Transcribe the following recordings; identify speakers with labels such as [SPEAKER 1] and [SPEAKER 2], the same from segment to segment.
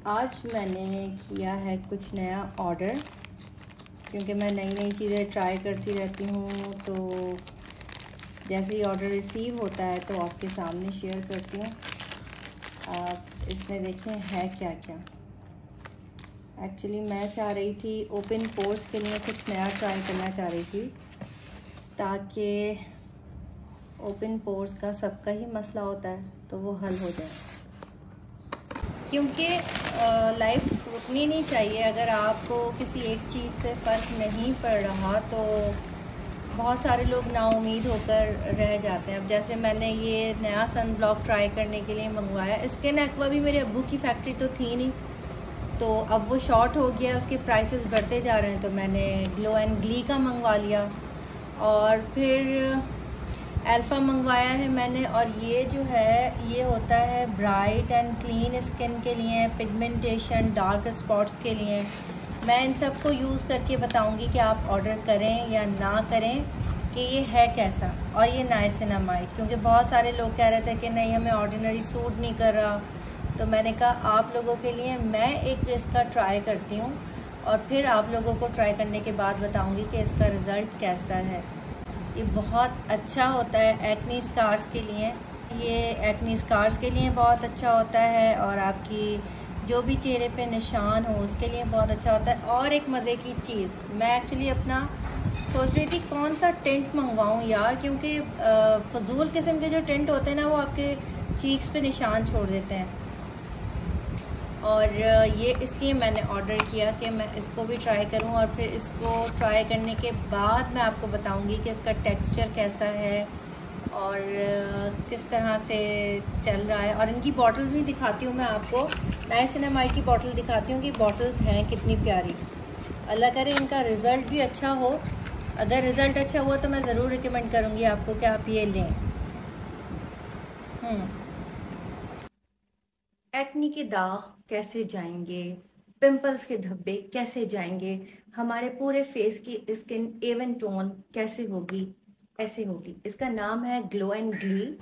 [SPEAKER 1] आज मैंने किया है कुछ नया ऑर्डर, क्योंकि मैं नई नई चीज़ें ट्राई करती रहती हूँ। तो जैसे ही ऑर्डर रिसीव होता है तो आपके सामने शेयर करती हूँ। आप इसमें देखें है क्या क्या। एक्चुअली मैं चाह रही थी ओपन पोर्स के लिए कुछ नया ट्राई करना चाह रही थी, ताकि ओपन पोर्स का सबका ही मसला होता है तो वो हल हो जाए। क्योंकि लाइफ रुकनी नहीं चाहिए। अगर आपको किसी एक चीज़ से फ़र्क नहीं पड़ रहा तो बहुत सारे लोग नाउम्मीद होकर रह जाते हैं। अब जैसे मैंने ये नया सन ब्लॉक ट्राई करने के लिए मंगवाया। स्किन एक्वा भी मेरे अब्बू की फैक्ट्री तो थी नहीं, तो अब वो शॉर्ट हो गया, उसके प्राइसेस बढ़ते जा रहे हैं, तो मैंने ग्लो एंड ग्ली का मंगवा लिया। और फिर अल्फ़ा मंगवाया है मैंने। और ये जो है ये होता है ब्राइट एंड क्लीन स्किन के लिए, पिगमेंटेशन, डार्क स्पॉट्स के लिए। मैं इन सब को यूज़ करके बताऊंगी कि आप ऑर्डर करें या ना करें, कि ये है कैसा। और ये नाइसिनामाइड, क्योंकि बहुत सारे लोग कह रहे थे कि नहीं हमें ऑर्डिनरी सूट नहीं कर रहा, तो मैंने कहा आप लोगों के लिए मैं एक इसका ट्राई करती हूँ और फिर आप लोगों को ट्राई करने के बाद बताऊँगी कि इसका रिज़ल्ट कैसा है। ये बहुत अच्छा होता है एक्नी स्कार्स के लिए। ये एक्नी स्कार्स के लिए बहुत अच्छा होता है, और आपकी जो भी चेहरे पे निशान हो उसके लिए बहुत अच्छा होता है। और एक मज़े की चीज़, मैं एक्चुअली अपना सोच रही थी कौन सा टेंट मंगवाऊँ यार, क्योंकि फजूल किस्म के जो टेंट होते हैं ना वो आपके चीक्स पे निशान छोड़ देते हैं। और ये इसलिए मैंने ऑर्डर किया कि मैं इसको भी ट्राई करूं, और फिर इसको ट्राई करने के बाद मैं आपको बताऊंगी कि इसका टेक्सचर कैसा है और किस तरह से चल रहा है। और इनकी बॉटल्स भी दिखाती हूँ मैं आपको। नाइसिनामाइड की बॉटल दिखाती हूँ कि बॉटल्स हैं कितनी प्यारी। अल्लाह करे इनका रिज़ल्ट भी अच्छा हो। अगर रिज़ल्ट अच्छा हुआ तो मैं ज़रूर रिकमेंड करूँगी आपको कि आप ये लें। एक्नी के दाग कैसे जाएंगे, पिंपल्स के धब्बे कैसे जाएंगे, हमारे पूरे फेस की स्किन एवन टोन कैसे होगी, ऐसे होगी। इसका नाम है ग्लो एंड ग्ली।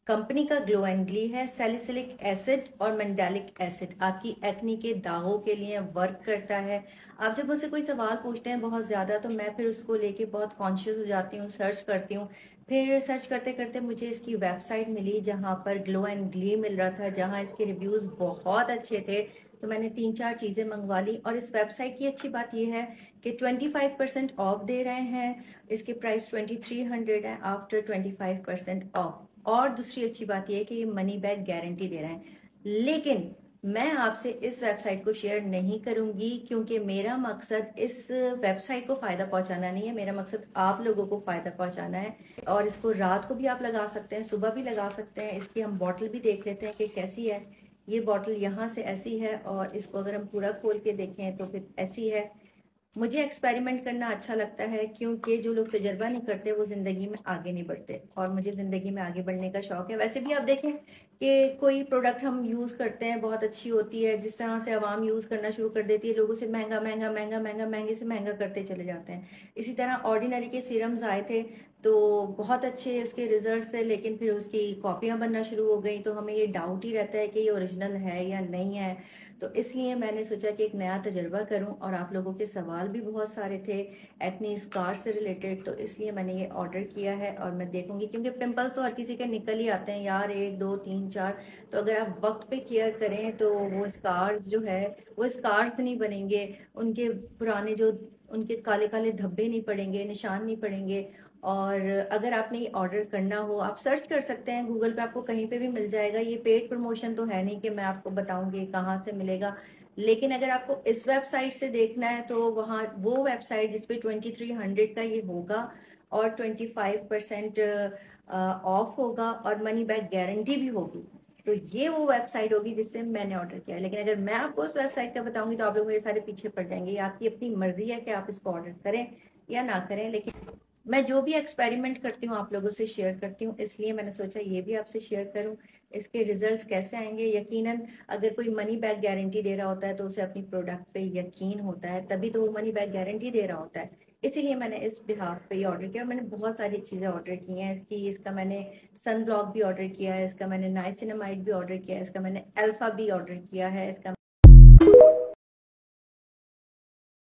[SPEAKER 1] कंपनी का ग्लो एंड ग्ली है। सैलिसिलिक एसिड और मेंडालिक एसिड आपकी एक्नी के दागों के लिए वर्क करता है। आप जब मुझसे कोई सवाल पूछते हैं बहुत ज़्यादा, तो मैं फिर उसको लेके बहुत कॉन्शियस हो जाती हूँ, सर्च करती हूँ। फिर सर्च करते करते मुझे इसकी वेबसाइट मिली जहाँ पर ग्लो एंड ग्ली मिल रहा था, जहाँ इसके रिव्यूज़ बहुत अच्छे थे। तो मैंने 3-4 चीज़ें मंगवा ली। और इस वेबसाइट की अच्छी बात यह है कि 25% ऑफ दे रहे हैं। इसके प्राइस 2300 है आफ्टर 25% ऑफ। और दूसरी अच्छी बात यह है कि ये मनी बैक गारंटी दे रहे हैं। लेकिन मैं आपसे इस वेबसाइट को शेयर नहीं करूंगी, क्योंकि मेरा मकसद इस वेबसाइट को फ़ायदा पहुंचाना नहीं है। मेरा मकसद आप लोगों को फ़ायदा पहुंचाना है। और इसको रात को भी आप लगा सकते हैं, सुबह भी लगा सकते हैं। इसकी हम बॉटल भी देख लेते हैं कि कैसी है। ये बॉटल यहाँ से ऐसी है, और इसको अगर हम पूरा खोल के देखें तो फिर ऐसी है। मुझे एक्सपेरिमेंट करना अच्छा लगता है, क्योंकि जो लोग तजर्बा नहीं करते वो ज़िंदगी में आगे नहीं बढ़ते, और मुझे ज़िंदगी में आगे बढ़ने का शौक है। वैसे भी आप देखें कि कोई प्रोडक्ट हम यूज़ करते हैं, बहुत अच्छी होती है, जिस तरह से आवाम यूज़ करना शुरू कर देती है, लोगों से महंगा महंगा महंगा महंगा महंगे से महंगा करते चले जाते हैं। इसी तरह ऑर्डिनरी के सीरम्स आए थे तो बहुत अच्छे उसके रिजल्ट थे, लेकिन फिर उसकी कॉपियाँ बनना शुरू हो गई, तो हमें ये डाउट ही रहता है कि ये ओरिजिनल है या नहीं है। तो इसलिए मैंने सोचा कि एक नया तजर्बा करूं। और आप लोगों के सवाल भी बहुत सारे थे एक्नी स्कार से रिलेटेड, तो इसलिए मैंने ये ऑर्डर किया है। और मैं देखूंगी, क्योंकि पिंपल्स तो हर किसी के निकल ही आते हैं यार, 1 2 3 4। तो अगर आप वक्त पे केयर करें तो वो स्कार्स जो है वो स्कार्स नहीं बनेंगे। उनके पुराने जो उनके काले काले धब्बे नहीं पड़ेंगे, निशान नहीं पड़ेंगे। और अगर आपने ये ऑर्डर करना हो, आप सर्च कर सकते हैं गूगल पे, आपको कहीं पे भी मिल जाएगा। ये पेड प्रमोशन तो है नहीं कि मैं आपको बताऊंगी कहाँ से मिलेगा। लेकिन अगर आपको इस वेबसाइट से देखना है तो वहाँ वो वेबसाइट जिसपे 2300 का ये होगा, और 25% ऑफ होगा, और मनी बैक गारंटी भी होगी। तो ये वो वेबसाइट होगी जिससे मैंने ऑर्डर किया है। लेकिन अगर मैं आपको उस वेबसाइट का बताऊंगी तो आप लोग मेरे सारे पीछे पड़ जाएंगे। ये आपकी अपनी मर्जी है कि आप इसको ऑर्डर करें या ना करें। लेकिन मैं जो भी एक्सपेरिमेंट करती हूँ आप लोगों से शेयर करती हूँ, इसलिए मैंने सोचा ये भी आपसे शेयर करूँ। इसके रिजल्ट्स कैसे आएंगे, यकीनन अगर कोई मनी बैक गारंटी दे रहा होता है तो उसे अपनी प्रोडक्ट पे यकीन होता है, तभी तो वो मनी बैक गारंटी दे रहा होता है। इसीलिए मैंने इस बिहाफ पे ये ऑर्डर किया। और मैंने बहुत सारी चीज़ें ऑर्डर की हैं इसका मैंने सन ब्लॉक भी ऑर्डर किया है, इसका मैंने नाइसिनामाइड भी ऑर्डर किया है, इसका मैंने अल्फा भी ऑर्डर किया है, इसका